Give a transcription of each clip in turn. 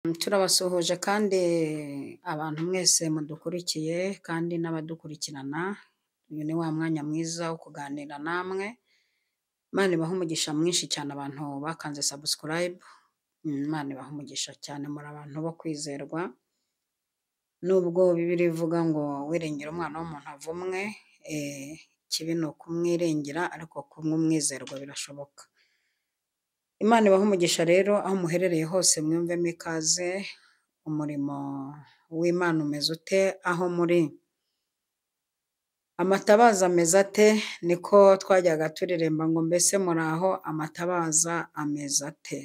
Turabasuhuje kandi abantu mwese mudukurikiye kandi n'abadukurikirana, uyu ni wa mwanya mwiza wo kuganira namwe, Imana ibahe umugisha mwinshi cyane abantu bakanze subscribe, Imana ibahe umugisha cyane muri abantu bo kwizerwa, nubwo Bibiliya ivuga ngo wiringira umwana w'umuntu avumwe, ikibi ni ukumwiringira ariko kumwe umwizerwa birashoboka. Imana ibahe umugisha rero aho muherereye hose mwumvemo ikaze, umurimo w'Imana umeze ute aho muri? Amatabaza ameze ate? Niko twajyaga turirimba ngo mbese muri aho amatabaza ameze ate?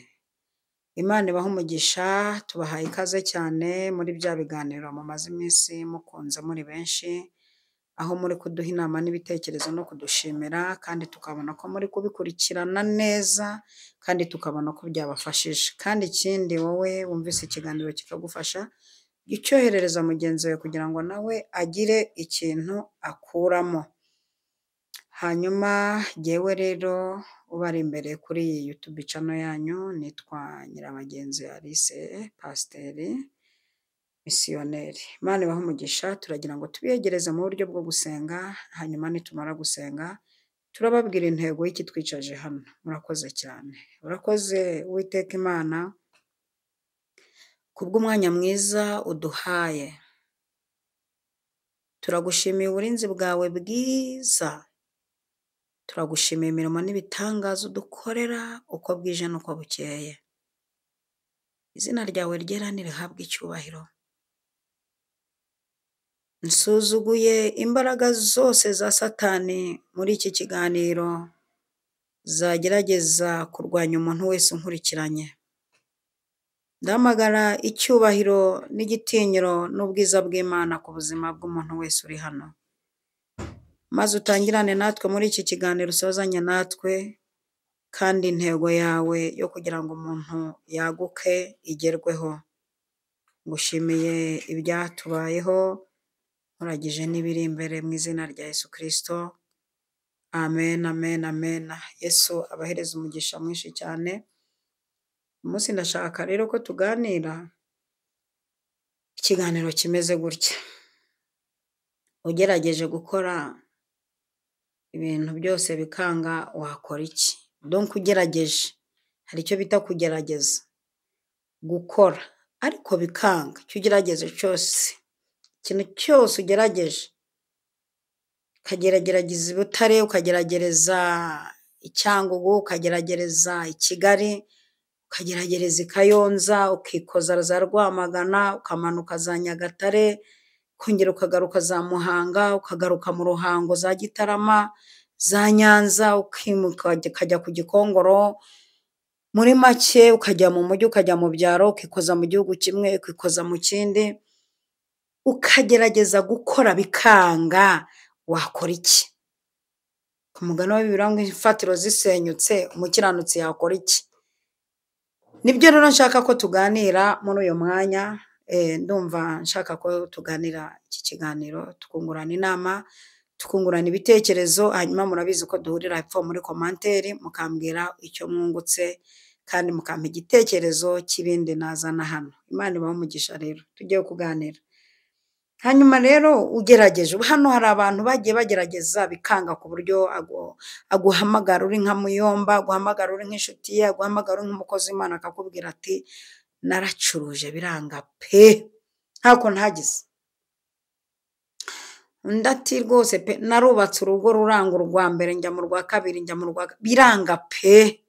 Imana ibahe umugisha, tubahaye ikaze cyane muri bya biganiro mumaze iminsi mukunze muri benshi, aho muri kuduha inama n'ibitekerezo no kudushimira kandi tukabona ko muri kubikurikirana neza kandi tukabona ko byabafashije. Kandi ikindi wowe wumvise ikiganiro kikagufasha, jya ucyoherereza mugenzi wawe kugira ngo nawe agire ikintu akuramo. Hanyuma jyewe rero ubari imbere kuri iyi YouTube channel yanyu nitwa Nyirabagenzi Alice Pasiteri Misiyoneri. Imana ibahe umugisha, turagira ngo tubiyegereze mu buryo bwo gusenga, hanyuma nitumara gusenga turababwira intego y'ikitwicaje hano. Murakoze cyane. Urakoze Uwiteka Imana kubw'umwanya mwiza uduhaye. Turagushimiye uburinzi bwawe bwiza. Turagushimiye imirimo n'ibitangaza udukorera uko bwije n'uko bukeye. Izina ryawe ryera nirihabwe icyubahiro. Nsuzuguye imbaraga zose za Satani muri iki kiganiro zagerageza kurwanya umuntu wese unkurikiranye. Ndamagara icyubahiro n'igitinyiro n'ubwiza bw'Imana ku buzima bw'umuntu wese uri hano. Maze utangirane natwe muri iki kiganiro, usozanye natwe, kandi intego yawe yo kugira ngo umuntu yaguke igerweho. Ngushimiye ibyatubayeho, nkuragije n'ibiri imbere mu izina rya Yesu Kristo. Amen, amen, amen. Yesu abahereza umugisha mwinshi cyane. Umunsi ndashaka rero ko tuganira ikiganiro kimeze gutya. Ugerageje gukora ibintu byose bikanga, wakora iki? Donc ugerageje, hari icyo bita kugerageza, gukora ariko bikanga. Icyo ugerageze cyose, ikintu cyose ugerageje, ukageragereza i Butare, ukageragereza i Cyangugu, ukageragereza i Kigali, ukageragereza i Kayonza, ukikoza za Rwamagana, ukamanuka za Nyagatare, ukongera ukagaruka za Muhanga, ukagaruka mu Ruhango za Gitarama, za Nyanza, ukimuka ukajya ku Gikongoro, muri make ukajya mu mujyi, ukajya mu byaro, ukikoza mu gihugu kimwe, ukikoza mu kindi, ukagerageza gukora bikanga, wakora iki? Ku mugani wa Bibiliya ngo imfatiro zisenyutse umukiranutsi yakora iki? Nibyo rero nshaka ko tuganira muri uyu mwanya. Ndumva nshaka ko tuganira iki kiganiro, tukungurana inama, tukungurana ibitekerezo, hanyuma murabizi ko duhurira hepfo muri komanteri, mukambwira icyo mwungutse kandi mukampa igitekerezo cy'ibindi nazana hano. Imana ibahe umugisha rero, tugiye kuganira. Hanyuma rero ugerageje, hano hari abantu bagiye bagerageza bikanga ku buryo aguhamagara uri nka muyomba, aguhamagara uri nk'inshuti ye, aguhamagara uri nk'umukozi w'Imana akakubwira ati naracuruje biranga pe, ntako ntagize. Undi ati rwose pe, narubatse urugo ruranga urwa mbere, njya mu rwa kabiri, njya mu rwa biranga pe.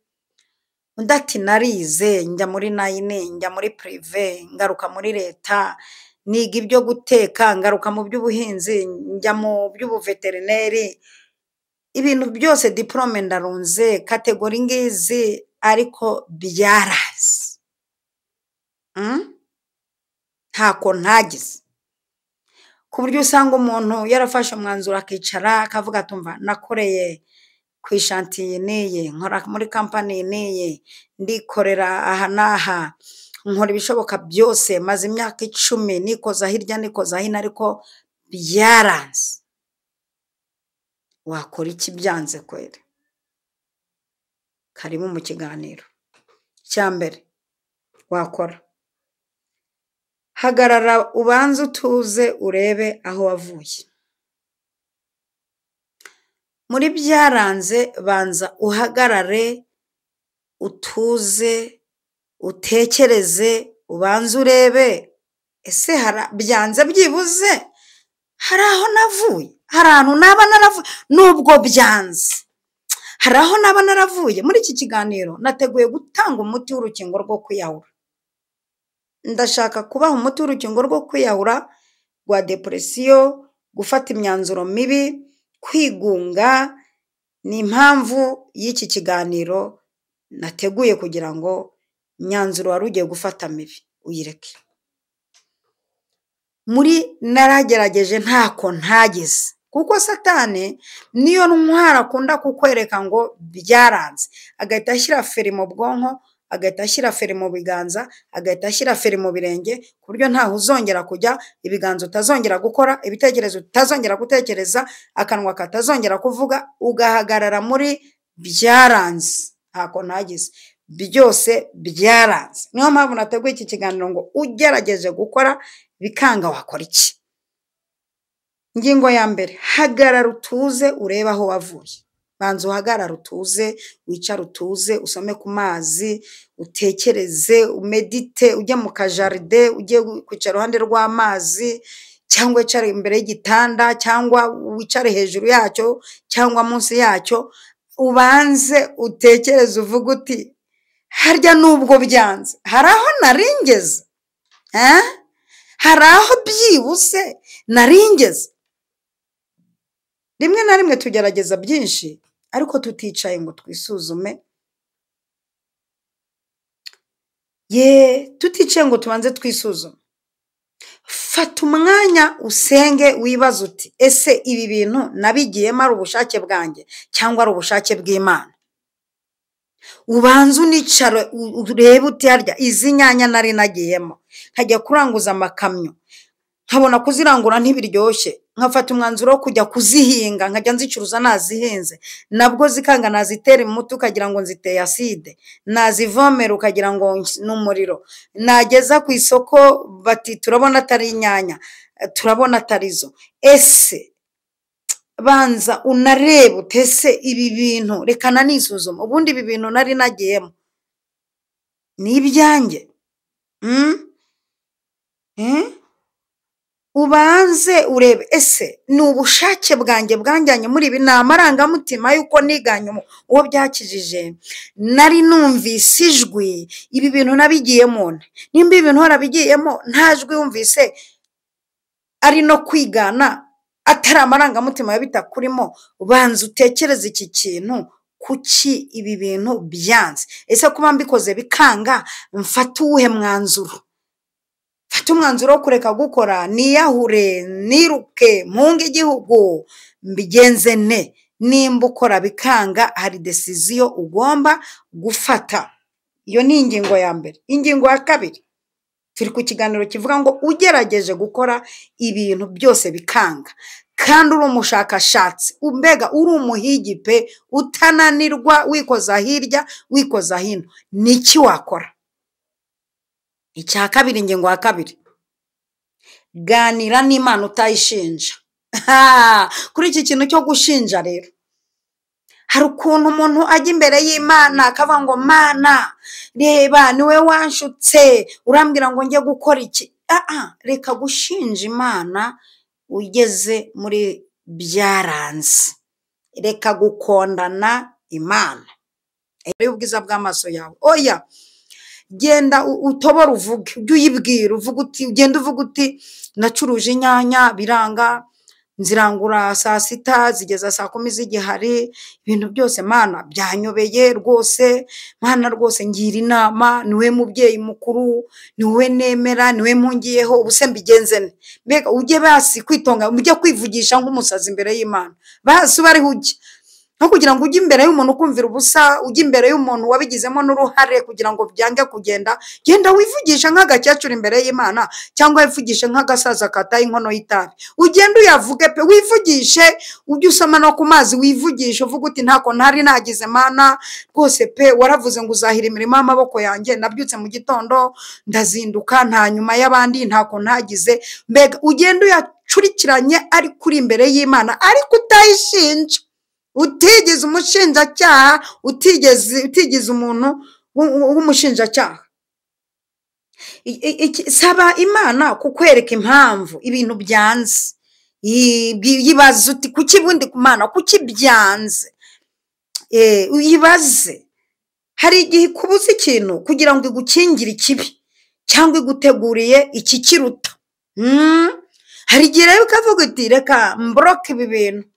Undi ati narize, njya muri nayine, njya muri prive, ngaruka muri leta, niga ibyo guteka, ngaruka mu by'ubuhinzi, njya mu by'ubuveterineri, ibintu byose diplome ndarunze, kategori ngizi, ariko byaraze. Ntako ntagize. Ku buryo usanga umuntu yarafashe umwanzuro akicara akavuga atumva nakoreye ku ishantiye niye, nkora muri kampani niye, ndikorera aha n'aha, nkora ibishoboka byose, maze imyaka 10 nikoza hirya nikoza hino, ariko byaranze. Wakora iki byanze kwere? Karibu mu kiganiro. Cyambere wakora hagarara ubanze utuze urebe aho wavuye. Muri byaranze banza uhagarare utuze utekereze ubanze urebe ese byanze byibuze hari aho navuye, hari ahantu naba naravuye nubwo byanze, hari aho naba naravuye. Muri iki kiganiro nateguye gutanga umuti w'urukingo rwo kwiyahura. Ndashaka kubaha umuti w'urukingo rwo kwiyahura, rwa depresiyo, gufata imyanzuro mibi, kwigunga. Ni impamvu y'iki kiganiro nateguye kugira ngo imyanzuro wari ugiye gufata mibi uyireke. Muri naragerageje ntako ntageze, kuko Satani niyo ntwara akunda kukwereka ngo byaranze, agahita ashyira feri mu bwonko, agahita ashyira feri mu biganza, agahita ashyira feri mu birenge, ku buryo ntaho uzongera kujya, ibiganza utazongera gukora, ibitekerezo utazongera gutekereza, akanwa katazongera kuvuga, ugahagarara muri byaranze, ntako ntageze, byose byaranze. Niyo mpamvu nateguye iki kiganiro ngo ugerageje gukora bikanga wakora iki. Ingingo ya mbere, hagarara utuze urebe aho wavuye. Banza uhagarara utuze, wicare utuze, usome ku mazi, utekereze, umedite, ujye mu kajaride, ujye kwicara iruhande rw'amazi, cyangwa wicare imbere y'igitanda, cyangwa wicare hejuru yacyo, cyangwa munsi yacyo, ubanze utekereze uvuga uti harya nubwo byanze hari aho naringeze, hari aho byibuse naringeze. Rimwe na rimwe tugerageza byinshi ariko tuticaye ngo twisuzume, tuticaye ngo tubanze twisuzume. Fata umwanya usenge wibaza uti ese ibi bintu nabigiyemo ari ubushake bwanjye cyangwa ari ubushake bw'Imana. Ubanze unicara urebe uti harya izi nyanya nari nagiyemo nkajya kuranguza amakamyo, nkabona kuzirangura ntibiryoshye, nkafata umwanzuro wo kujya kuzihinga nkajya nzicuruza nazihinze, nabwo zikanga nazitera umuti ukagira ngo nziteye aside, nazivomera ukagira ngo n'umuriro, nageza ku isoko bati turabona atari inyanya, turabona atarizo. Ese banza unarebe utese ibi bintu reka nanisuzuma, ubundi ibi bintu nari nagiyemo ni ibyanjye. Ubanze urebe ese ni ubushake bwanjye bwanjyanye muri ibi, ni amarangamutima y'uko niganye uwo byakijije, nari numvise ijwi, ibi bintu nabigiyemo. Nimba ibi bintu warabigiyemo nta jwi wumvise ari no kwigana atari amarangamutima yabitakurimo, ubanza utekereze iki kintu kuki ibi bintu byanze. Ese kuba mbikoze bikanga mfata uwuhe mwanzuro? Fata umwanzuro wo kureka gukora, niyahure, niruke, mpunge igihugu, mbigenze ne? Nimba ukora bikanga hari decision ugomba gufata. Iyo ni ingingo ya mbere. Ingingo ya kabiri, turi ku kiganiro kivuga ngo ugerageje gukora ibintu byose bikanga kandi uri umushakashatsi, mbega uri umuhigi pe, utananirwa, wikoza hirya wikoza hino, niki wakora? Icya kabiri, ingingo ya kabiri, ganira n'Imana utayishinja. Kuri iki kintu cyo gushinja rero, hari ukuntu umuntu ajya imbere y'Imana akavuga ngo Mana reba niwe wanshutse urambwira ngo njye gukora iki. Reka gushinja Imana ugeze muri byaranze. Reka gukondana Imana ari ubwiza bw'amaso yawe. Oya, genda utobora uvuge, ujye uyibwira, uvuga uti, ugenda uvuga uti nacuruje inyanya biranga, nzirangura saa sita zigeza saa 10 z'igihari, ibintu byose Mana byanyobeye rwose, Mana rwose ngira inama, niwe mubyeyi mukuru, niwe nemera, niwe mpungiyeho, ubuse mbigenze ne? Mbega ujye basi kwitonga, ujye kwivugisha nk'umusazi imbere y'Imana, basi bari hujye no kugira ngo ujye imbere y'umuntu ukumvira ubusa, ujye imbere y'umuntu wabigizemo n'uruhare kugira ngo byange kugenda. Genda wivugisha nk'agakecuru imbere y'Imana, cyangwa wivugishe nk'agasaza kataye inkono y'itabi. Ugende uyavuge pe, wivugishe, ujye usoma no ku mazi wivugishe, uvuga uti ntako ntari nagize Mana rwose pe, waravuze ngo uzahira imirimo y'amaboko yanjye, nabyutse mu gitondo ndazinduka nta nyuma y'abandi, ntako ntagize. Mbega ugende uyacurikiranye ari kuri imbere y'Imana, ariko utayishinja, utigeze umushinjacyaha, utigeze umuntu w'umushinjacyaha. Saba Imana kukwereka impamvu ibintu byanze. Yibaza uti kuki bundi ku Mana, kuki byanze? Uyibaze. Hari igihe kubuza ikintu kugira ngo igukingire ikibi, cyangwa iguteguriye iki kiruta. Hari igihe rero ukavuga uti reka mbroke ibi bintu,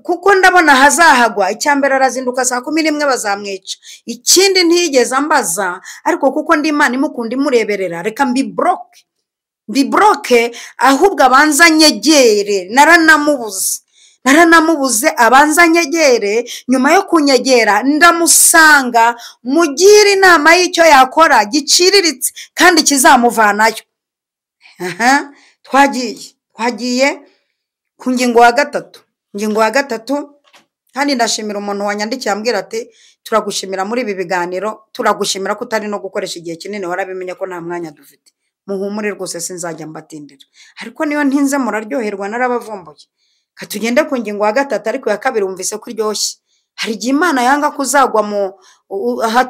kuko ndabona hazahagwa. Icyambere arazinduka saa 11 bazamwica, ikindi ntiyigeze ambaza, ariko kuko ndi Imana imukunda imureberera, reka mbibroke ahubwo abanza nyegere. Naranamubuze abanza nyegere, nyuma yo kunyegera ndamusanga, mugira inama y'icyo yakora giciriritse kandi kizamuvanayo. Twagiye ku ngingo ya gatatu. Kandi ndashimira umuntu wanyandikiye ambwira ati turagushimira muri ibi biganiro, turagushimira ko utari no gukoresha igihe kinini, warabimenye ko nta mwanya dufite. Muhumure rwose sinzajya mbatindira, ariko niyo ntinze muraryoherwa narabavumbuye. Katugende ku ngingo ya gatatu, ariko ya kabiri wumvise ko iryoshye. Hari igihe Imana yanga kuzagwa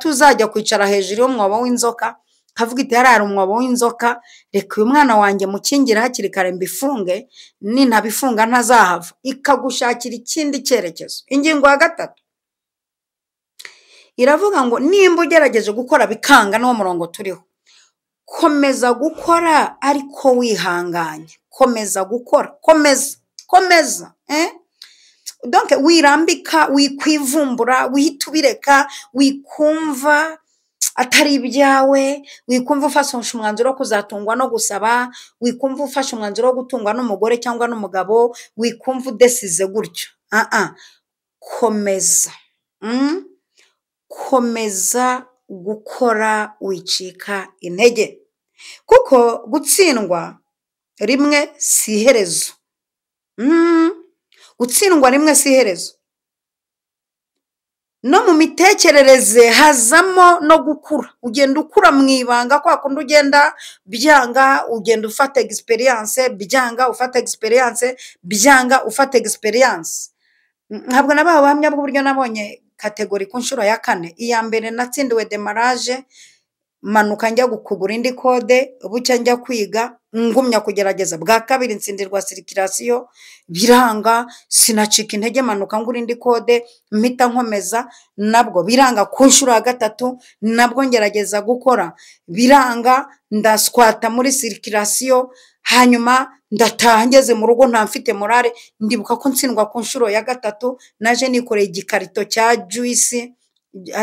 tuzajya kwicara hejuru y'umwobo w'inzoka, kavuga iti hari umwobo w'inzoka, reka uyu mwana wanjye mukingira hakiri kare mbifunge, nintabifunga ntazahava. Ikagushakira ikindi cyerekezo. Ingingo ya gatatu iravuga ngo nimba ugerageje gukora bikanga, n'uwo murongo turiho, komeza gukora ariko wihanganye. Komeza gukora, komeza. Donc wirambika, wikwivumbura, wihita ubireka, wikumva atari ibyawe, wikumva ufashe umwanzuro wo kuzatungwa no gusaba, wikumva ufashe umwanzuro wo gutungwa n'umugore cyangwa n'umugabo, wikumva udesize gutyo. Komeza gukora, wicika intege, kuko gutsindwa rimwe si iherezo. Gutsindwa rimwe si iherezo. No mu mitekerereze hazamo no gukura. Ugenda ukura mu ibanga, kwa kundi ugenda byanga, ugenda ufata experience, byanga ufata experience, byanga ufata experience. Ntabwo nabaho bahamya bw'uburyo nabonye kategori ku nshuro ya 4. Iya mbere natsindiwe demarage, manuka njya kugura indi kode, bucya njya kwiga, ngumya kugerageza. Bwa kabiri nsindirwa circulation, biranga, sinacika intege, manuka ngura indi kode, mpita nkomeza, nabwo biranga. Ku nshuro ya gatatu nabwo ngerageza gukora, biranga, ndaswata muri circulation, hanyuma ndataha ngeze mu rugo nta mfite morale. Ndibuka ko ntsindwa ku nshuro ya gatatu, naje nikoreye igikarito cya juice,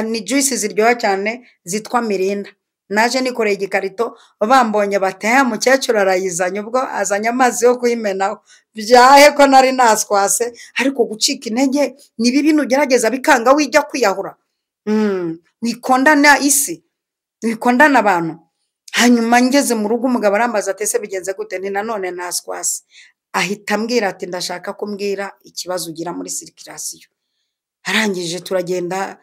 ni juice ziryoha cyane zitwa Mirinda. Naje nikoreye igikarito, bambonye bataya mukecuru arayizanye, ubwo azanye amazi yo kuyimenaho. Byahe ko nari naswase, ariko gucika intege ni bibi, nugerageza bikanga wijya kwiyahura. Wikondana isi, wikondana abantu. Hanyuma ngeze mu rugo umugabo arambaza ati ese bigenze gute? Nti nanone naswase. Ahita ambwira ati ndashaka kumbwira ikibazo ugira muri circulation. Arangije turagenda,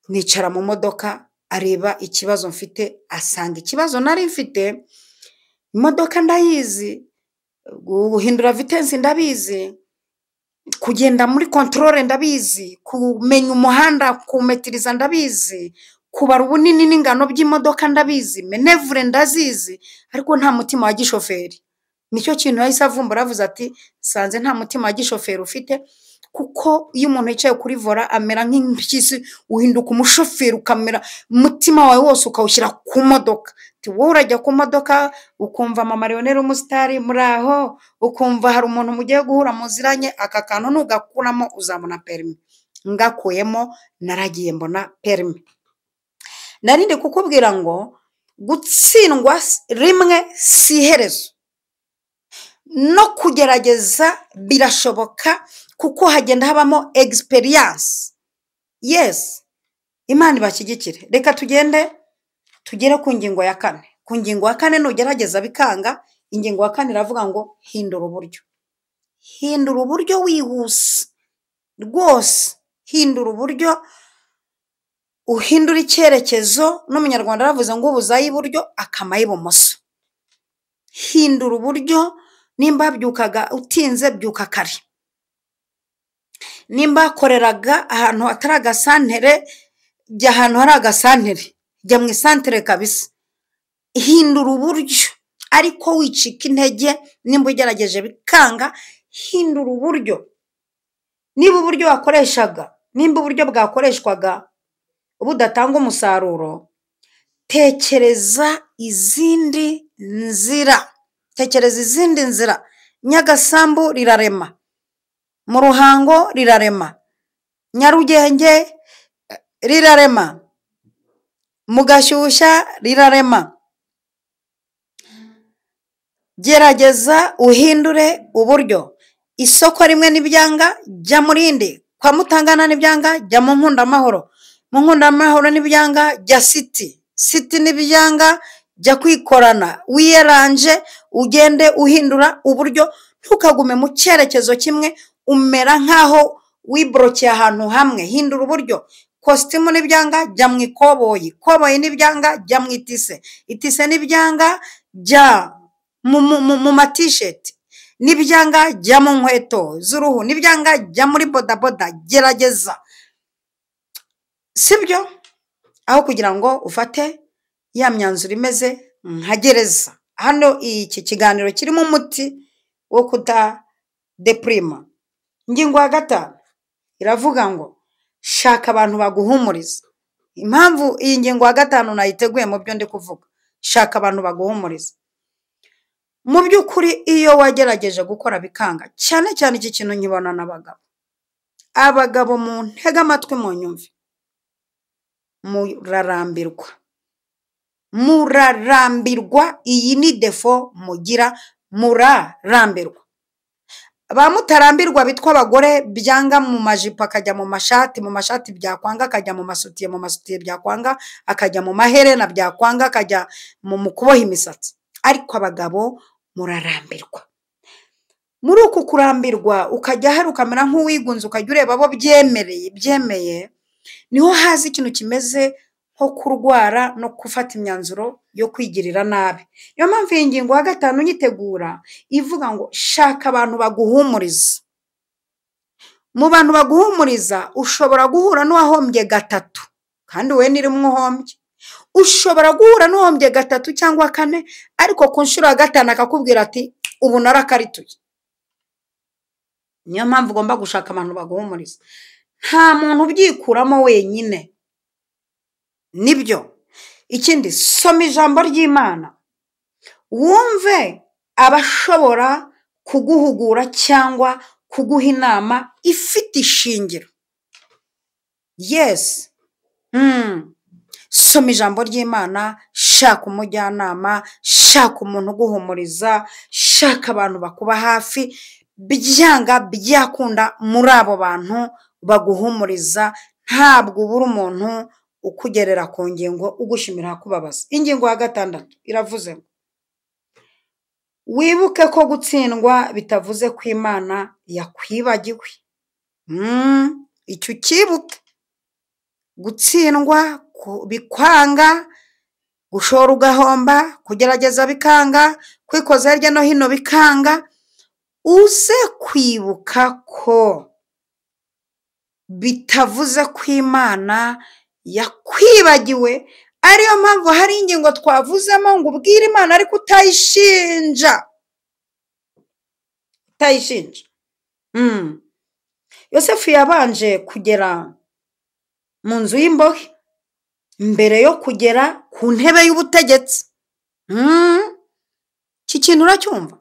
nicara mu modoka, areba ikibazo mfite, asanga ikibazo nari mfite, imodoka ndayizi, guhindura vitesse ndabizi, kugenda muri controle ndabizi, kumenya umuhanda kumetiriza ndabizi, kubara ubunini n'ingano by'imodoka ndabizi, manevre ndazizi, ariko nta mutima wa gishoferi. Nicyo kintu yahise avumbura, avuze ati sanze nta mutima wa gishoferi ufite, kuko iyo umuntu yicaye kuri vola amera nk'impyisi, uhinduka umushoferi, ukamera umutima wawe wose ukawushyira ku modoka. Wowe urajya ku modoka ukumva mama Leonel umusitari muraho, ukumva hari umuntu mugiye guhura muziranye, aka kantu nugakuramo uzabona permis. Ngakuyemo naragiye mbona permis. Narinde kukubwira ngo gutsindwa rimwe si iherezo, no kugerageza birashoboka, kuko hagenda habamo experience. yes, Imana ibashyigikire. Reka tugere ku ngingo ya 4. Ku ngingo ya 4 nugerageza bikanga, ingingo ya 4 iravuga ngo hindura uburyo. Hindura uburyo wihuse rwose, hindura uburyo, uhindura icyerekezo. N'umunyarwanda aravuze ngo ubuzayi iburyo akamaye ibumoso. Hindura uburyo. Nimba byukaga utinze, byuka kare. Nimba koreraga ahantu atari agasantere, jya ahantu hari agasantere, jya mu isantere kabisa. Hindura uburyo, ariko wicika intege. Nimba ugerageje bikanga, hindura uburyo. Niba uburyo wakoreshaga, nimba uburyo bwakoreshwaga budatanga umusaruro, tekereza izindi nzira. Tekereza izindi nzira. Nyagasambu rirarema, mu Ruhango rirarema, Nyarugenge rirarema, mu Gashyushya rirarema. Gerageza uhindure uburyo. Isoko rimwe n'ibyanga, jya mu rindi. Kwa Mutangana n'ibyanga, jya mu Nkundamahoro. Mu Nkundamahoro n'ibyanga, jya City n'ibyanga, jya kwikorana. Wiyeranje, ugende uhindura uburyo. Ntukagume mu cyerekezo kimwe, umera nkaho wibrokeye ahantu hamwe. Hindura uburyo. Kositimu n'ibyanga, jya mu ikoboyi. Koboyi n'ibyanga, jya mu itise. Itise n'ibyanga, jya mu matisheti. N'ibyanga, jya mu nkweto z'uruhu. N'ibyanga, jya muri bodaboda. Gerageza, sibyo? Aho kugira ngo ufate ya myanzuro imeze nka gereza. Hano iki kiganiro kirimo umuti wo kudadeprima. Ingingo ya 5 iravuga ngo shaka abantu baguhumuriza. Impamvu iyi ngingo ya 5 nayiteguye mu byo ndi kuvuga, shaka abantu baguhumuriza. Mu by'ukuri iyo wagerageje gukora bikanga, cyane cyane iki kintu nkibona n'abagabo. Abagabo mu ntega amatwi mu nyumve, murarambirwa. Murarambirwa. Iyi ni defo mugira, murarambirwa. Ba mutarambirwa bitwa abagore byanga mu majipo akajya mu mashati, mu mashati byakwanga akajya mu masutiye, mu masutiye byakwanga akajya mu maherena, byakwanga akajya mu kuboha imisatsi. Ariko abagabo murarambirwa. Muri uku kurambirwa ukajya hari ukamera nk'uwigunze, ukajya ureba abo byemeye, niho hazi ikintu kimeze nko kurwara no gufata imyanzuro yo kwigirira nabi. Niyo mpamvu iyi ngingo ya 5 nyitegura ivuga ngo shaka abantu baguhumuriza. Mu bantu baguhumuriza ushobora guhura n'uwahombye 3 kandi we niri muhombye. Ushobora guhura n'uwahombye 3 cyangwa 4, ariko ku nshuro ya 5 akakubwira ati ubu narakarituye. Niyo mpamvu ugomba gushaka abantu baguhumuriza. Nta muntu ubyikuramo wenyine. Nibyo. Ikindi, soma ijambo ry'Imana. Wumve abashobora kuguhugura cyangwa kuguha inama ifite ishingiro. Yes. Soma ijambo ry'Imana, shaka umujyanama, shaka umuntu uguhumuriza, shaka abantu bakuba hafi. Byanga byakunda muri abo bantu baguhumuriza, ntabwo ubura umuntu ukugerera ku ngingo ugushimira kubabaza. Ingingo ya 6 iravuze ngo wibuke ko gutsindwa bitavuze ko Imana yakwibagiwe. Icyo kibuke. Gutsindwa bikwanga, gushora ugahomba, kugerageza bikanga, kwikoza hirya no hino bikanga. Uze kwibuka ko bitavuze ko Imana yakwibagiwe. Ariyo mpamvu hari ingingo twavuzemo ngo ubwire Imana ariko utayishinja. Yosefu yabanje kugera mu nzu y'imbohe mbere yo kugera ku ntebe y'ubutegetsi. Iki kintu uracyumva?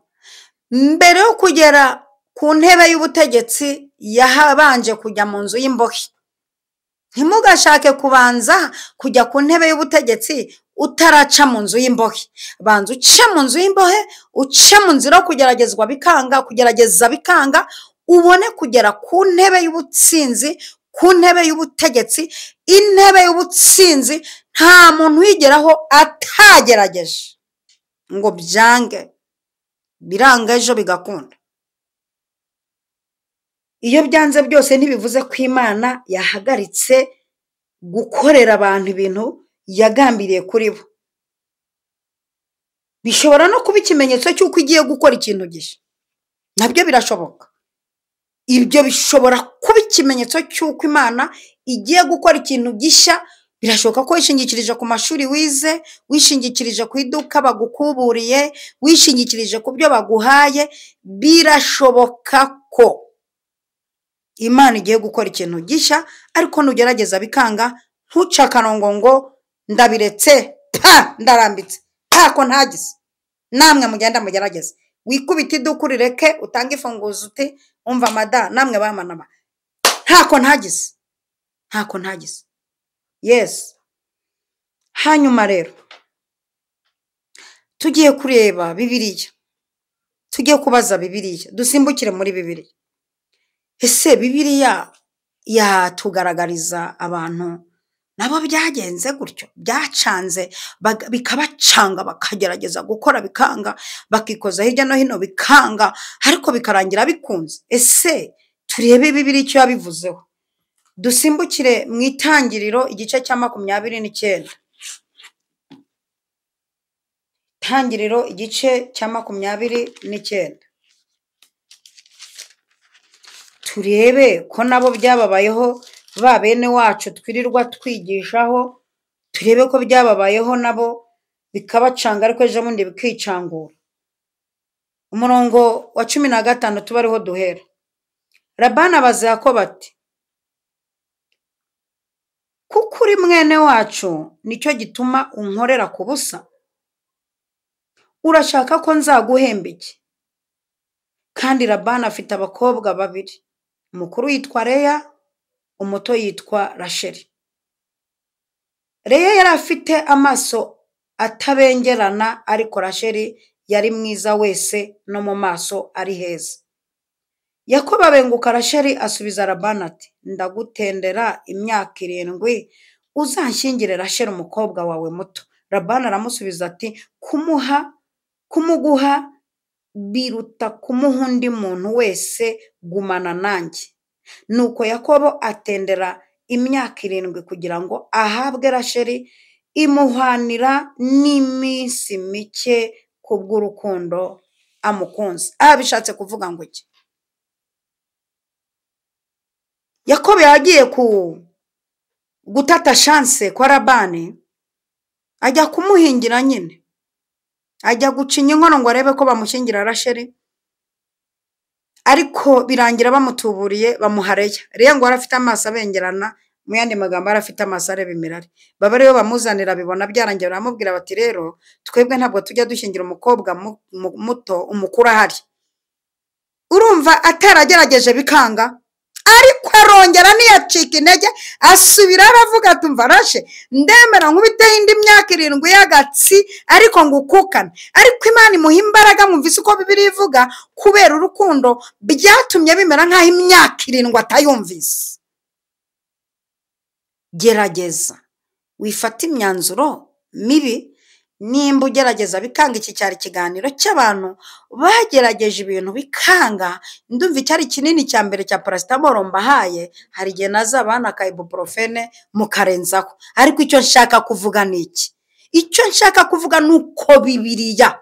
Mbere yo kugera ku ntebe y'ubutegetsi yahabanje kujya mu nzu y'imbohe. Ntimugashake kubanza kujya ku ntebe y'ubutegetsi utaraca mu nzu y'imbohe. Banza uca mu nzu y'imbohe, uca mu nzira yo kugerageza bikanga, ubone kugera ku ntebe y'ubutsinzi, ku ntebe y'ubutegetsi, intebe y'ubutsinzi, nta muntu wigeraho atagerageje ngo byange, biranga ejo bigakunda. Iyo byanze byose ntibivuze ko Imana yahagaritse gukorera abantu ibintu yagambiriye kuri bo. Bishobora no kuba ikimenyetso cy'uko igiye gukora ikintu gishya, nabyo birashoboka. Ibyo bishobora kuba ikimenyetso cy'uko Imana igiye gukora ikintu gishya. Birashoboka ko wishingikirije ku mashuri wize, wishingikirije ku iduka bagukuburiye, wishingikirije ku byo baguhaye. Birashoboka ko Imana igiye gukora ikintu gishya, ariko nugerageza bikanga, ntuca akarongo ngo ndabiretse, ndarambitse, ntako ntagize. Namwe mugenda mugerageze, wikubita iduka urireke, utange ifunguzo uti umva mada, namwe bamanama, ntako ntagize. Yes. Hanyuma rero tugiye kureba Bibiliya, tugiye kubaza Bibiliya, dusimbukire muri Bibiliya. Ese Bibiliya yatugaragariza abantu nabo byagenze gutyo, byacanze bikabacanga, bakagerageza gukora bikanga, bakikoza hirya no hino bikanga, ariko bikarangira bikunze? Ese turebe Bibiliya icyo yabivuzeho. Dusimbukire mu Itangiriro igice cya 29. Itangiriro igice cya 29. Turebe ko nabo byababayeho, ba bene wacu twirirwa twigishaho, turebe ko byababayeho nabo bikabacanga, ariko ejo bundi bikicangura. Umurongo wa 15 tubariho duhera. Labani abaza Yakobo ati, kuko uri mwene wacu nicyo gituma unkorera ku busa? Urashaka ko nzaguhemba iki? Kandi Labani afite abakobwa babiri, umukuru yitwa Leya, umuto yitwa Rasheli. Leya yari afite amaso atabengerana, ariko Rasheli yari mwiza wese no mu maso ari heza. Yakobo abenguka Rasheli, asubiza Labani ati, ndagutendera imyaka 7, uzanshyingire Rasheli umukobwa wawe muto. Labani aramusubiza ati, kumuguha biruta kumuha undi muntu wese, gumana nanjye. Nuko Yakobo atendera imyaka 7 kugira ngo ahabwe Rasheli, imuhwanira n'iminsi mike kubw'urukundo amukunze. Bishatse kuvuga ngo iki? Yakobo yagiye gutata chance kwa Labani, ajya kumuhingira nyine, ajya gucinya inkono ngo arebe ko bamushyingira Rasheli, ariko birangira bamutuburiye bamuha Leya. Leya ngo arafite amaso abengerana, mu yandi magambo arafite amaso areba imirari. Baba rero bamuzanira bibona byarangiye, baramubwira bati, rero twebwe ntabwo tujya dushyingira umukobwa muto, umukuru ahari. Urumva ataragerageje bikanga, ariko arongera ntiyacika intege, asubira aravuga ati, umva Rashe, ndemera nkubiteho indi myaka 7 y'agatsi, ariko ngukukane. Ariko Imana imuha imbaraga, mwumvise uko Bibiliya ivuga, kubera urukundo byatumye bimera nk'aho imyaka 7 atayumvise. Gerageza wifata imyanzuro mibi. Nimba ugerageza bikanga, iki cyari ikiganiro cy'abantu bagerageje ibintu bikanga. Ndumva icyari kinini cya mbere cya paracetamol mbahaye, hari igihe nazabana ka ibuprofene mukarenzaho. Ariko icyo nshaka kuvuga ni iki? Icyo nshaka kuvuga nuko Bibiliya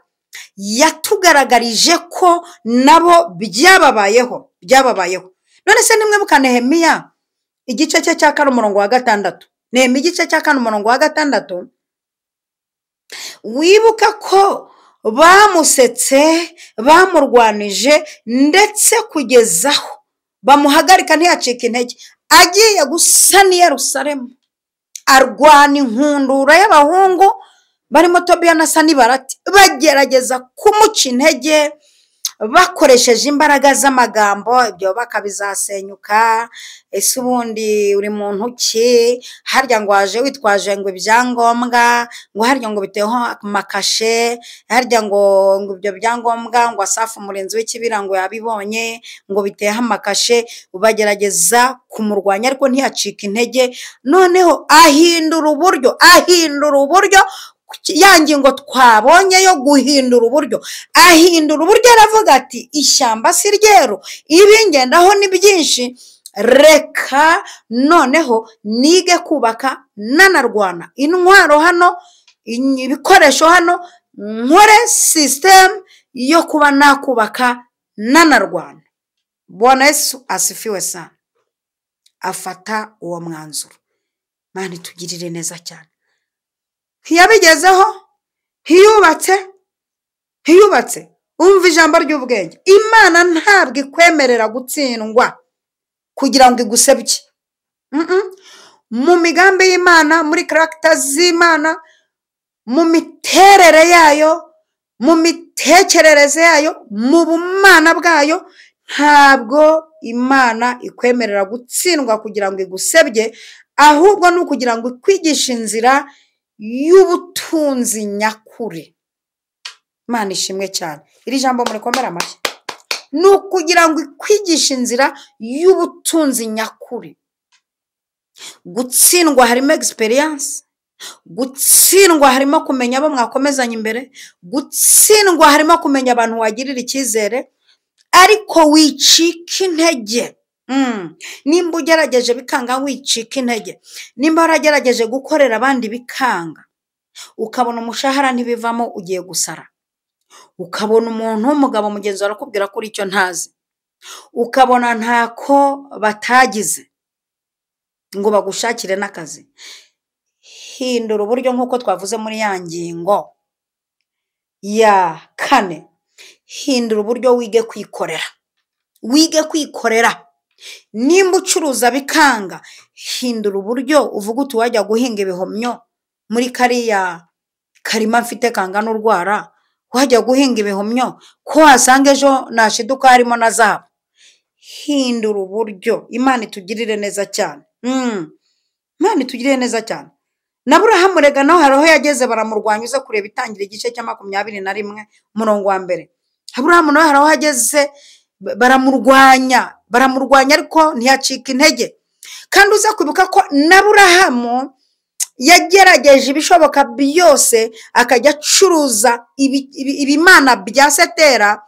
yatugaragarije ko nabo byababayeho. None se nimwibuka Nehemiya igice cye cya 4 umurongo wa 6. Nehemiya igice cya 4 umurongo wa 6, wibuka ko bamusetse, bamurwanije, ndetse kugezaho bamuhagarika ntiyacika intege. Agiye gusana Yerusalemu, arwana inkundura y'abahungu barimo Tobiya na Sanibalati, bagerageza kumuca intege, bakoresheje imbaraga z'amagambo, ibyo bakabizasenyuka. Ese ubundi uri muntu ki? Harya ngo waje witwaje ngo ibyangombwa, ngo harya ngo biteho amakashe, harya ngo ibyo byangombwa ngo Asafu Umurinzi w'Ikibira ngo yabibonye ngo biteho amakashe. Bagerageza kumurwanya ariko ntiyacika intege, noneho ahindura uburyo ya ngingo twabonye yo guhindura uburyo, ahindura uburyo. Aravuga ati ishyamba si ryeru, ibingendaho ni byinshi, reka noneho nige kubaka nanarwana intwaro hano, ibikoresho hano, nkore system yo kuba nakubaka nanarwana. Bwana Yesu asifiwe sana. Afata uwo mwanzuro. Mani tugirire neza cyane. Ntiyabigezeho, ntiyubatse. Umva ijambo ry'ubwenge. Imana ntabwo ikwemerera gutsindwa kugira ngo igusebye. Mu migambi y'Imana, muri character z'Imana, mu miterere yayo, mu mitekerereze yayo, mu bumana bwayo, ntabwo Imana ikwemerera gutsindwa kugira ngo igusebye, ahubwo ni ukugira ngo ikwigishe inzira y'ubutunzi nyakuri. Imana ishimwe cyane. Iri jambo murikomera amashyi. Ni ukugira ngo ikwigishe inzira y'ubutunzi nyakuri. Gutsindwa harimo experience, gutsindwa harimo kumenya abo mwakomezanya imbere, gutsindwa harimo kumenya abantu wagirira icyizere, ariko wicika intege. Nimba ugerageje bikanga wicika intege. Nimba waragerageje gukorera abandi bikanga, ukabona umushahara ntibivamo, ugiye gusara. Ukabona umuntu w'umugabo mugenzi arakubwira kuri icyo ntazi, ukabona ntako batagize ngo bagushakire n'akazi. Hindura uburyo nk'uko twavuze muri ya ngingo ya 4. Hindura uburyo wige kwikorera. Nimba ucuruza bikanga, hindura uburyo uvuga uti wajya guhinga ibihomyo muri kariya karima mfite kangana urwara, wajya guhinga ibihomyo ko wasanga ejo nashiduka harimo na zahabu. Hindura uburyo. Imana itugirire neza cyane. Imana itugirire neza cyane. Na Aburahamu rega naho hariho yageze baramurwanya. Uze kureba Itangira igice cya 21 umurongo wa mbere. Aburahamu naho hariho yageze baramurwanya ariko ntiyacika intege. Kandi uza kwibuka ko na Aburahamu yagerageje ibishoboka byose, akajya acuruza ibimana bya Setera,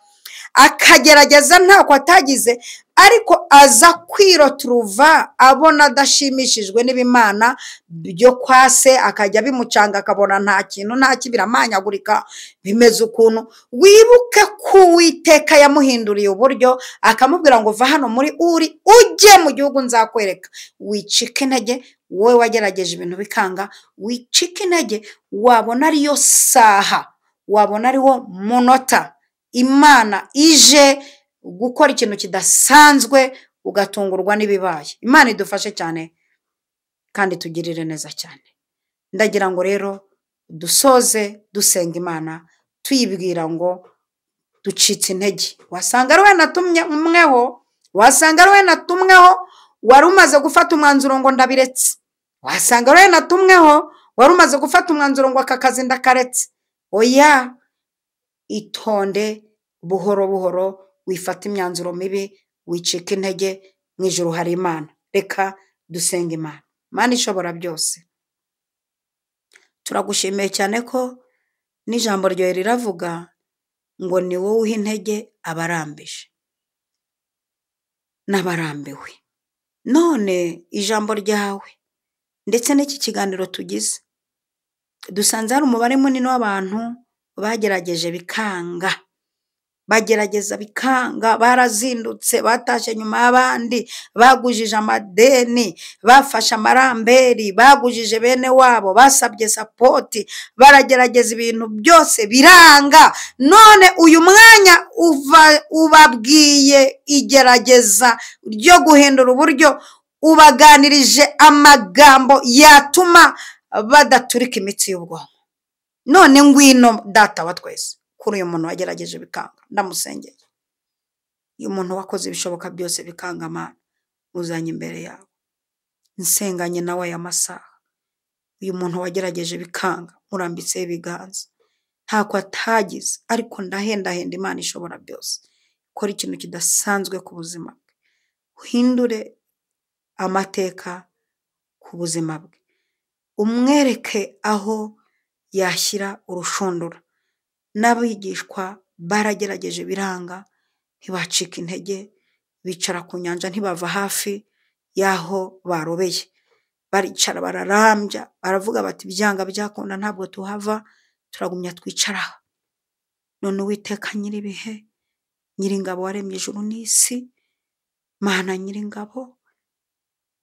akagerageza ntako atagize, ariko aza kwiroturuva abona adashimishijwe n'ibimana byo kwa se, akajya bimucanga akabona nta kintu, nta kibiramanyagurika bimeze ukuntu. Wibuke ko Uwiteka yamuhinduriye uburyo, akamubwira ngo va hano muri Uri ujye mu gihugu nzakwereka. Wicika intege. Wowe wagerageje ibintu bikanga, wicika intege. Wabona ariyo saha, wabona ariwo munota Imana ije gukora ikintu kidasanzwe, ugatungurwa n'ibibaye. Imana idufashe cyane kandi tugirire neza cyane. Ndagira ngo rero dusoze dusenga Imana, tuyibwira ngo ducitse intege. Wasanga ari we natumweho, wari umaze gufata umwanzuro ngo ndabiretse. Wasanga ari we natumweho, wari umaze gufata umwanzuro ngo aka kazi ndakaretse. Oya, itonde buhoro buhoro, wifata imyanzuro mibi, wicika intege. Mu ijuru hari Imana. Reka dusenga Imana. Imana ishobora byose, turagushimiye cyane ko n'ijambo ryawe riravuga ngo ni wowe uha intege abarambije n'abarambiwe. None ijambo ryawe ndetse n'iki kiganiro tugize, dusanze hari umubare munini w'abantu bagerageje bikanga, bagerageza bikanga, barazindutse, batashe nyuma y'abandi, bagujije amadeni, bafashe amaramberi, bagujije bene wabo, basabye sapoti, baragerageza ibintu byose biranga. None uyu mwanya ubabwiye igerageza ryo guhindura uburyo, ubaganirije amagambo yatuma badaturika imitsi y'ubwonko. None ngwino Data wa twese kuri uyu muntu wagerageje bikanga, ndamusengeye Iyo umuntu wakoze ibishoboka byose bikanga Mana, muzanye imbere yawe nsenganye nawe aya masaha. Uyu muntu wagerageje bikanga, murambitseho ibiganza, ntako atagize, ariko ndahendahenda Imana ishobora byose, ikora ikintu kidasanzwe ku buzima bwe, uhindure amateka ku buzima bwe, umwereke aho yashyira urushundura. N'abigishwa baragerageje biranga, ntibacika intege, bicara ku nyanja ntibava hafi y'aho barobeye, baricara bararambya, baravuga bati byanga byakunda ntabwo tuhava, turagumya twicara aha. None Uwiteka nyir'ibihe, Nyiringabo waremye ijuru n'isi, Mana Nyiringabo,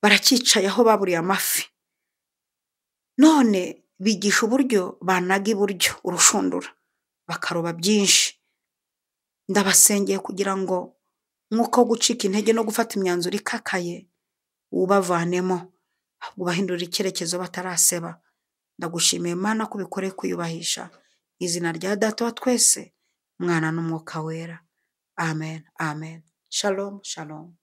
barakicaye aho baburiye amafi, none bigisha uburyo banaga iburyo urushundura bakaroba byinshi. Ndabasengeye kugira ngo mwuka wo gucika intege no gufata imyanzuro ikakaye ubavanemo, ahubwo bahindurira icyerekezo bataraseba. Ndagushimiye Mana ko bikoreye kwiyubahisha, mu izina rya Data wa twese, Mwana n'Umwuka wera. Amen, amen. Shalom, shalom.